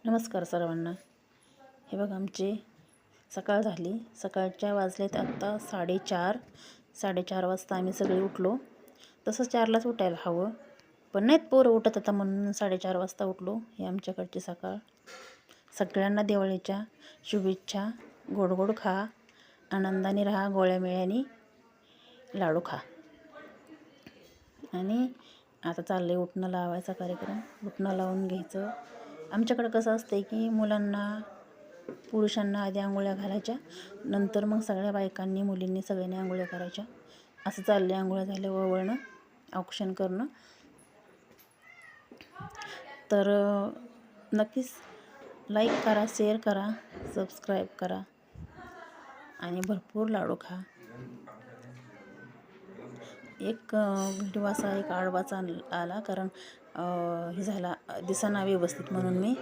नमस्कार सर्वांना. हे बघा आमची सकाळ झाली. सकाळच्या वाजलेत आत्ता 4:30 वाजता आम्ही सगळे उठलो. तसं 4लाच उठायला हवं, पण नाहीत पोरं उठत आता म्हणून 4:30 वाजता उठलो. हे आमच्याकडची सकाळ. सगळ्यांना दिवाळीच्या शुभेच्छा. गोड गोड खा, आनंदाने राहा, गोळ्या मेळ्याने लाडू खा. आणि आता चालले उठणं लावायचा कार्यक्रम. उठणं लावून घ्यायचं. आमच्याकडं कसं असतं की मुलांना पुरुषांना आधी आंघोळ्या घालायच्या, नंतर मग सगळ्या बायकांनी मुलींनी सगळ्यांनी आंघोळ्या करायच्या. असं चालले. आंघोळ्या झाल्या वळणं औक्षण करणं. तर नक्कीच लाईक करा, शेअर करा, सबस्क्राईब करा आणि भरपूर लाडू खा. एक व्हिडिओ असा एक आडवाचा आला, कारण हे झाला दिसाना व्यवस्थित म्हणून मी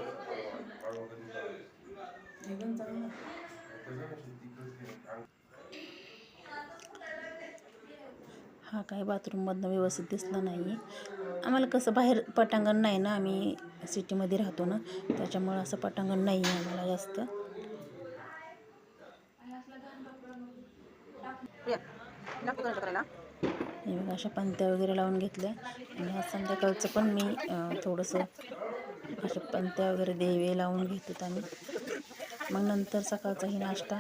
हा काही बाथरूममधनं व्यवस्थित दिसला नाही. आम्हाला कसं बाहेर पटांगण नाही ना, आम्ही सिटीमध्ये राहतो ना, त्याच्यामुळं असं पटांगण नाही आहे आम्हाला जास्त. हे बघा अशा पंत्या वगैरे लावून घेतल्या. आणि आज संध्याकाळचं पण मी थोडंसं अशा पंत्या वगैरे देवे लावून घेतात आम्ही. मग नंतर सकाळचाही नाश्ता